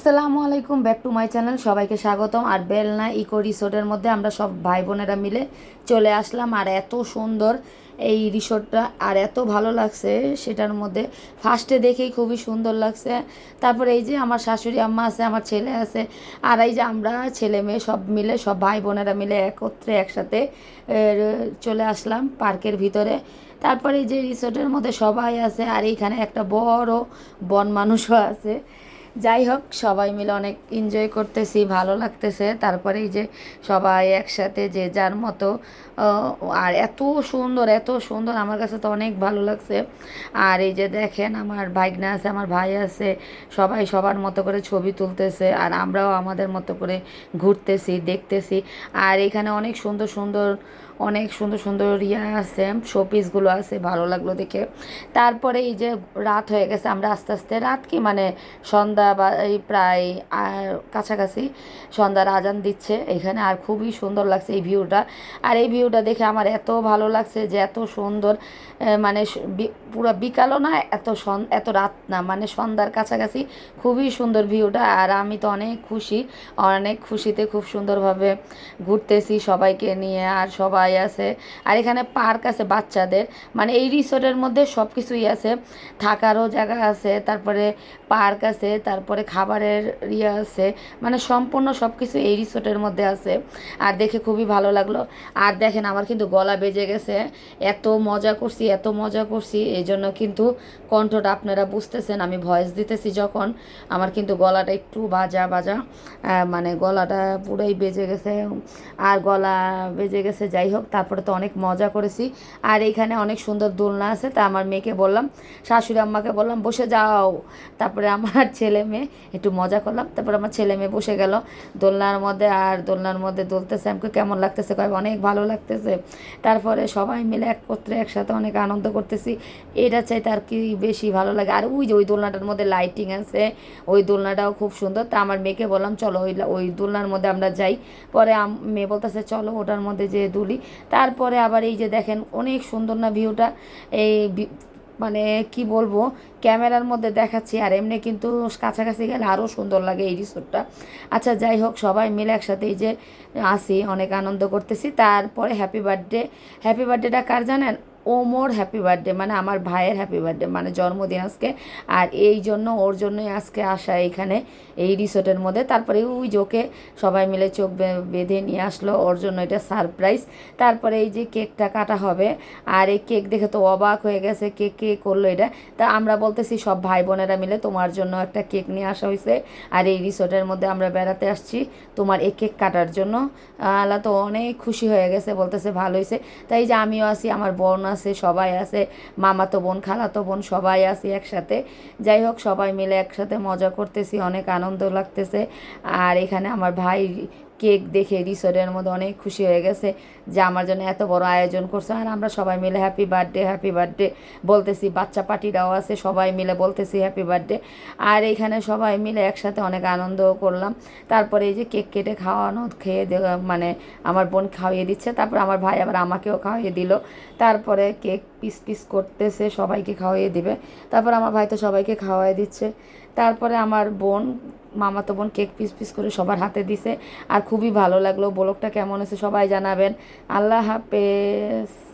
আসসালামু আলাইকুম, back to my channel. সবাইকে স্বাগতম। আর বেলনা ইকো রিসোর্টের মধ্যে আমরা সব ভাই বোনেরা মিলে চলে আসলাম। আর এত সুন্দর এই রিসোর্টটা, আর এত ভালো লাগছে সেটার মধ্যে। ফার্স্টে দেখেই খুবই সুন্দর লাগছে। তারপরে এই যে আমার শাশুড়ি আম্মা আছে, আমার ছেলে আছে, আর এই যে আমরা ছেলে মেয়ে সব মিলে, সব ভাই বোনেরা মিলে একত্রে একসাথে চলে আসলাম পার্কের ভিতরে। তারপরে এই যে রিসোর্টের মধ্যে সবাই আছে, আর এইখানে একটা বড় বন মানুষও আছে। যাই হোক, সবাই মিলে অনেক এনজয় করতেছি, ভালো লাগতেছে। তারপরে এই যে সবাই একসাথে যে যার মতো, আর এত সুন্দর এত সুন্দর, আমার কাছে তো অনেক ভালো লাগছে। আর এই যে দেখেন, আমার ভাইগনা আছে, আমার ভাই আছে, সবাই সবার মতো করে ছবি তুলতেছে, আর আমরাও আমাদের মতো করে ঘুরতেছি, দেখতেছি। আর এখানে অনেক সুন্দর সুন্দর ইয়া আছে, শোপিসগুলো আছে, ভালো লাগলো দেখে। তারপরে এই যে রাত হয়ে গেছে, আমরা আস্তে আস্তে, রাত কি মানে সন্ধ্যা বা এই প্রায় কাছাকাছি সন্ধ্যার আজান দিচ্ছে এখানে। আর খুবই সুন্দর লাগছে এই ভিউটা। আর এই ভিউটা দেখে আমার এত ভালো লাগছে যে এত সুন্দর, মানে পুরো বিকালও না, এত রাত না, মানে সন্ধ্যার কাছাকাছি। খুবই সুন্দর ভিউটা। আর আমি তো অনেক খুশি, অনেক খুশিতে খুব সুন্দরভাবে ঘুরতেছি সবাইকে নিয়ে। আর সবাই আছে, আর এখানে পার্ক আছে বাচ্চাদের, মানে এই রিসোর্টের মধ্যে সব কিছুই আছে। থাকারও জায়গা আছে, তারপরে পার্ক আছে, তারপরে খাবারের ইয়ে আছে, মানে সম্পূর্ণ সব কিছু এই রিসোর্টের মধ্যে আছে। আর দেখে খুবই ভালো লাগলো। আর দেখেন, আমার কিন্তু গলা বেজে গেছে, এত মজা করছি, এত মজা করছি, এই জন্য কিন্তু কণ্ঠটা আপনারা বুঝতেছেন। আমি ভয়েস দিতেছি যখন, আমার কিন্তু গলাটা একটু বাজা বাজা, মানে গলাটা পুরাই বেজে গেছে। আর গলা বেজে গেছে, যাই হোক, তারপরে তো অনেক মজা করেছি। আর এইখানে অনেক সুন্দর দোলনা আছে, তা আমার মেয়েকে বললাম, শাশুড়ি আম্মাকে বললাম বসে যাও। তারপরে আমার ছেলে মেয়ে একটু মজা করলাম, তারপরে আমার ছেলে মেয়ে বসে গেল দোলনার মধ্যে। আর দোলনার মধ্যে দুলতেছে, আমাকে কেমন লাগতেছে, কয় অনেক ভালো লাগতেছে। তারপরে সবাই মিলে একত্রে একসাথে অনেক আনন্দ করতেছি। এটা চাইতে আর কি বেশি ভালো লাগে। আর ওই যে ওই দোলনাটার মধ্যে লাইটিং আছে, ওই দোলনাটাও খুব সুন্দর। তা আমার মেয়েকে বললাম চলো ওই দোলনার মধ্যে আমরা যাই। পরে মেয়ে বলতেছে চলো ওটার মধ্যে যে দুলি। তারপরে আবার এই যে দেখেন, অনেক সুন্দর না ভিউটা। এই মানে কি বলবো, ক্যামেরার মধ্যে দেখাচ্ছি, আর এমনি কিন্তু কাছাকাছি গেলে আরও সুন্দর লাগে এই রিসোর্টটা। আচ্ছা, যাই হোক, সবাই মিলে একসাথে এই যে আসি, অনেক আনন্দ করতেছি। তারপরে হ্যাপি বার্থডে, হ্যাপি বার্থডেটা কার জানেন? ওমর হ্যাপি বার্থডে, মানে আমার ভাইয়ের হ্যাপি বার্থডে, মানে জন্মদিন আজকে। আর এই জন্য ওর জন্যই আজকে আসা এইখানে এই রিসোর্টের মধ্যে। তারপরে ওই যে ওকে সবাই মিলে চোখ বেঁধে নিয়ে আসলো, ওর জন্য এটা সারপ্রাইজ। তারপরে এই যে কেকটা কাটা হবে, আর এই কেক দেখে তো অবাক হয়ে গেছে, কেক কে করলো এটা। তা আমরা বলতেছি সব ভাই বোনেরা মিলে তোমার জন্য একটা কেক নিয়ে আসা হয়েছে, আর এই রিসোর্টের মধ্যে আমরা বেড়াতে আসছি তোমার এই কেক কাটার জন্য। আল্লাহ তো অনেক খুশি হয়ে গেছে, বলতেছে ভালো হয়েছে। তাই যে আমিও আছি, আমার বোন আছে, সবাই আছে, মামাতো বোন, খালাতো বোন, সবাই আছি একসাথে। যাই হোক, সবাই মিলে একসাথে মজা করতেছি, অনেক আনন্দ লাগতেছে। আর এখানে আমার ভাই কেক দেখে রিসোর্টের মধ্যে অনেক খুশি হয়ে গেছে যে আমার জন্য এত বড় আয়োজন করছে। আর আমরা সবাই মিলে হ্যাপি বার্থডে হ্যাপি বার্থডে বলতেছি, বাচ্চা পার্টিরাও আছে, সবাই মিলে বলতেছি হ্যাপি বার্থডে। আর এইখানে সবাই মিলে একসাথে অনেক আনন্দও করলাম। তারপরে এই যে কেক কেটে খাওয়ানো, খেয়ে মানে আমার বোন খাওয়িয়ে দিচ্ছে, তারপর আমার ভাই আবার আমাকেও খাওয়িয়ে দিল। তারপরে কেক পিস পিস করতেছে, সবাইকে খাওয়িয়ে দিবে। তারপর আমার ভাই তো সবাইকে খাওয়াই দিচ্ছে। তারপরে আমার বোন, মামাতো বোন কেক পিস পিস করে সবার হাতে দিছে। আর খুবই ভালো লাগলো। ব্লগটা কেমন হয়েছে সবাই জানাবেন। আল্লাহ হাফেজ।